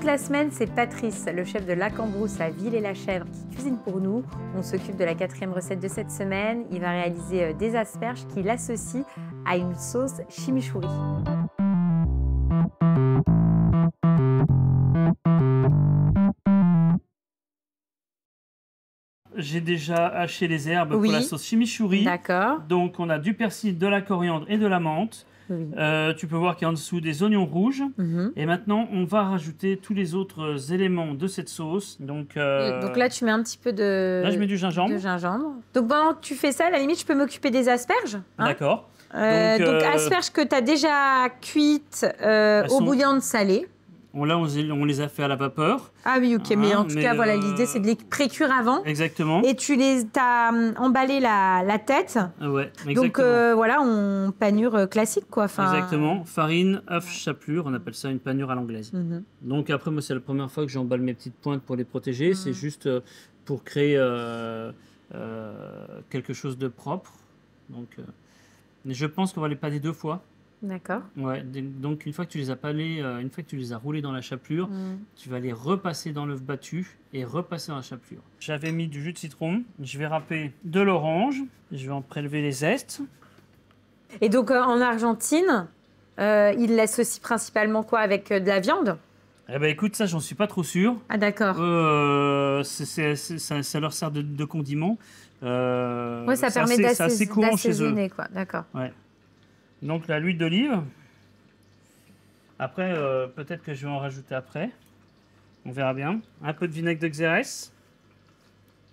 la semaine, c'est Patrice, le chef de La Cambrousse à Ville-et-la-Chèvre, qui cuisine pour nous. On s'occupe de la 4e recette de cette semaine. Il va réaliser des asperges qu'il associe à une sauce chimichurri. J'ai déjà haché les herbes Oui. pour la sauce chimichurri. D'accord. Donc on a du persil, de la coriandre et de la menthe. Oui. Tu peux voir qu'il y a en dessous des oignons rouges. Et maintenant, on va rajouter tous les autres éléments de cette sauce. Donc là, tu mets un petit peu de... Là, je mets du gingembre. Donc pendant que tu fais ça, à la limite, je peux m'occuper des asperges. Hein. D'accord. Donc asperges que tu as déjà cuites au bouillon salé. Là, on les a fait à la vapeur. Ah oui, ok. Mais en tout cas, voilà, l'idée, c'est de les précuire avant. Exactement. Et tu as emballé la tête. Ouais, exactement. Donc voilà, on panure classique, quoi. Exactement. Farine, œuf, chapelure. On appelle ça une panure à l'anglaise. Donc après, moi, c'est la première fois que j'emballe mes petites pointes pour les protéger. C'est juste pour créer quelque chose de propre. Donc, je pense qu'on va les paner 2 fois. D'accord. Ouais, donc une fois que tu les as panés, une fois que tu les as roulés dans la chapelure, tu vas les repasser dans l'œuf battu et repasser dans la chapelure. J'avais mis du jus de citron, je vais râper de l'orange, je vais en prélever les zestes. Et donc en Argentine, ils l'associent principalement quoi, avec de la viande? Eh ben écoute, ça j'en suis pas trop sûr. Ah d'accord. Ça leur sert de condiment. Ouais, ça permet d'assaisonner, quoi. D'accord. Ouais. Donc là, l'huile d'olive. Après, peut-être que je vais en rajouter après. On verra bien. Un peu de vinaigre de Xérès.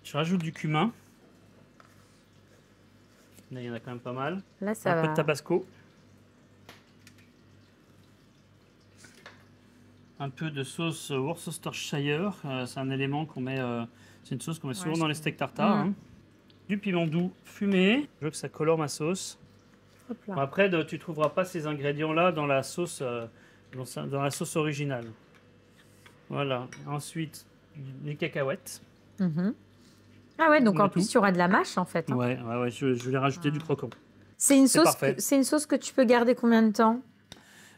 Je rajoute du cumin. Là, il y en a quand même pas mal. Là, ça un peu de tabasco. Un peu de sauce Worcestershire. C'est un élément qu'on met... c'est une sauce qu'on met souvent dans les steaks tartare. Hein. Du piment doux fumé. Je veux que ça colore ma sauce. Bon, après, tu ne trouveras pas ces ingrédients-là dans la sauce originale. Voilà. Ensuite, les cacahuètes. Ah ouais, donc en plus, il y aura de la mâche, en fait. Hein. Ouais, je vais rajouter du croquant. C'est une sauce que tu peux garder combien de temps?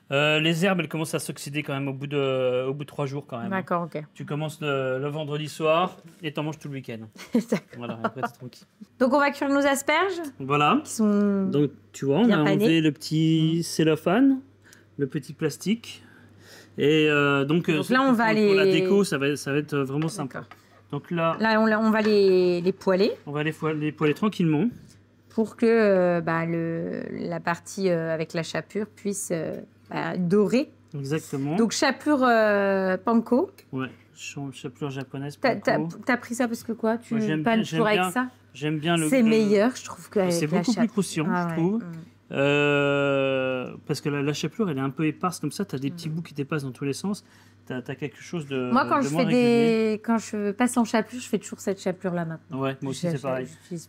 Les herbes, elles commencent à s'oxyder quand même au bout de 3 jours quand même. D'accord, ok. Tu commences le vendredi soir et t'en manges tout le week-end. Voilà, après t'es tranquille. Donc on va cuire nos asperges. Voilà. Qui sont donc tu vois, on a enlevé le petit cellophane, le petit plastique. Et donc là, on va pour la déco, ça va être vraiment sympa. Donc là on va les poêler. On va les poêler tranquillement. Pour que la partie avec la chapelure puisse dorer. Exactement. Donc chapelure panko. Ouais, chapelure japonaise panko. T'as pris ça parce que quoi? Tu panes toujours avec ça? J'aime bien le... C'est meilleur, je trouve, que c'est beaucoup plus croustillant, je trouve. Parce que la chapelure, elle est un peu éparse comme ça. Tu as des petits bouts qui dépassent dans tous les sens. Tu as quelque chose de Moi, quand je passe en chapelure, je fais toujours cette chapelure-là maintenant. Ouais, moi aussi, c'est pareil.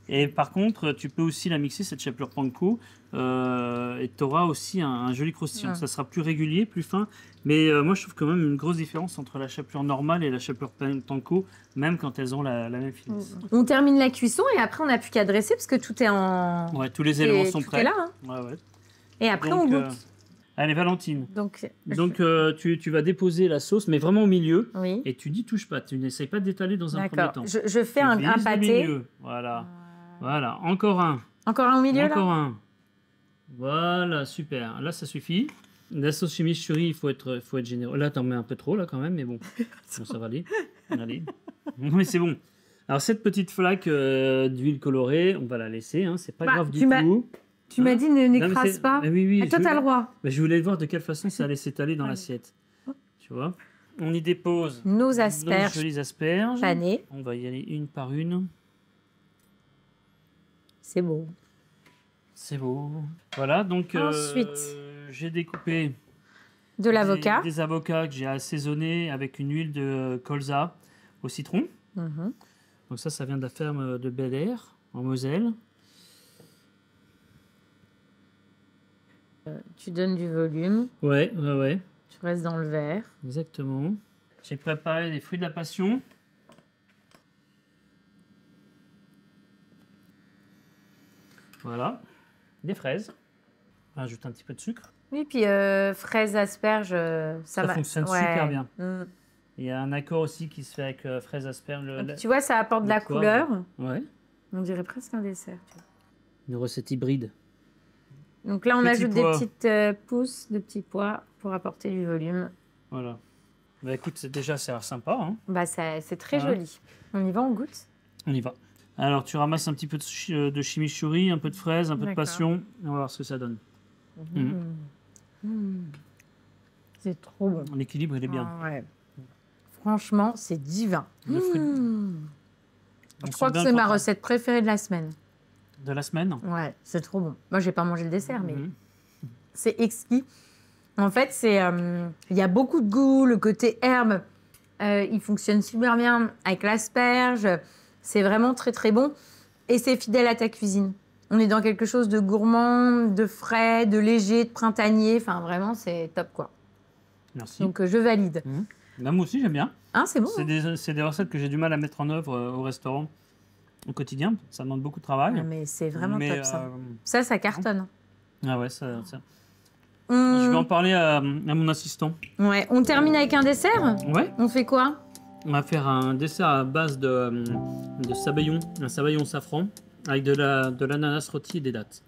Et par contre, tu peux aussi la mixer, cette chapelure panko. Et tu auras aussi un joli croustillant. Ça sera plus régulier, plus fin. Mais moi, je trouve quand même une grosse différence entre la chapelure normale et la chapelure panko, même quand elles ont la même finesse. On termine la cuisson et après, on n'a plus qu'à dresser parce que tout est en... Ouais, tous les éléments sont prêts. Tout est là, hein. Ouais. Et après, on goûte. Allez, Valentine. Donc tu vas déposer la sauce, mais vraiment au milieu. Oui. Et tu n'y touches pas. Tu n'essayes pas d'étaler dans un premier temps. Je fais un pâté. Milieu. Voilà. Voilà. Encore un. Encore un au milieu, Encore un. Voilà, super. Là, ça suffit. La sauce chimichurri, il faut être généreux. Là, t'en mets un peu trop, là, quand même, mais bon. Ça va aller. Allez. Mais c'est bon. Alors, cette petite flaque d'huile colorée, on va la laisser. Hein. C'est pas grave du tout. Tu m'as dit n'écrase pas. Oui. Toi, t'as le droit. Mais je voulais voir de quelle façon ça allait s'étaler dans l'assiette. Tu vois? On y dépose nos asperges. Nos jolies asperges. Panées. On va y aller une par une. C'est beau. C'est beau. Voilà, donc ensuite, j'ai découpé de l'avocat. Des avocats que j'ai assaisonnés avec une huile de colza au citron. Donc ça vient de la ferme de Bel Air, en Moselle. Tu donnes du volume. Ouais. Tu restes dans le verre. Exactement. J'ai préparé des fruits de la passion. Voilà. Des fraises. On rajoute un petit peu de sucre. Oui, puis fraises, asperges, ça fonctionne super bien. Il y a un accord aussi qui se fait avec fraise asperges. Tu vois, ça apporte de la couleur. Ouais. On dirait presque un dessert. Tu vois. Une recette hybride. Donc là, on Petits ajoute pois. des petites pousses de petits pois pour apporter du volume. Voilà. Bah écoute, déjà, ça a l'air sympa. Hein. Bah, c'est très Voilà. joli. On y va, on goûte? On y va. Alors, tu ramasses un petit peu de chimichurri, un peu de fraise, un peu de D'accord. passion. Et on va voir ce que ça donne. C'est trop bon. L'équilibre, il est bien. Ah ouais. Franchement, c'est divin. Le fruit Je on crois sent que bien c'est ma quand- recette préférée de la semaine. de la semaine. Ouais, c'est trop bon. Moi, j'ai pas mangé le dessert, mais Mhm. c'est exquis. En fait, il y a beaucoup de goût, le côté herbe, il fonctionne super bien avec l'asperge. C'est vraiment très très bon et c'est fidèle à ta cuisine. On est dans quelque chose de gourmand, de frais, de léger, de printanier. Enfin, vraiment, c'est top quoi. Merci. Donc, je valide. Là, moi aussi, j'aime bien. Hein, c'est bon. C'est des recettes que j'ai du mal à mettre en œuvre au restaurant au quotidien. Ça demande beaucoup de travail. Ah, mais c'est vraiment Mais, top ça. Ça cartonne. Ah ouais, ça. Je vais en parler à mon assistant. Ouais. On termine avec un dessert. Ouais. On fait quoi? On va faire un dessert à base de sabayon, un sabayon safran, avec de l'ananas rôti et des dattes.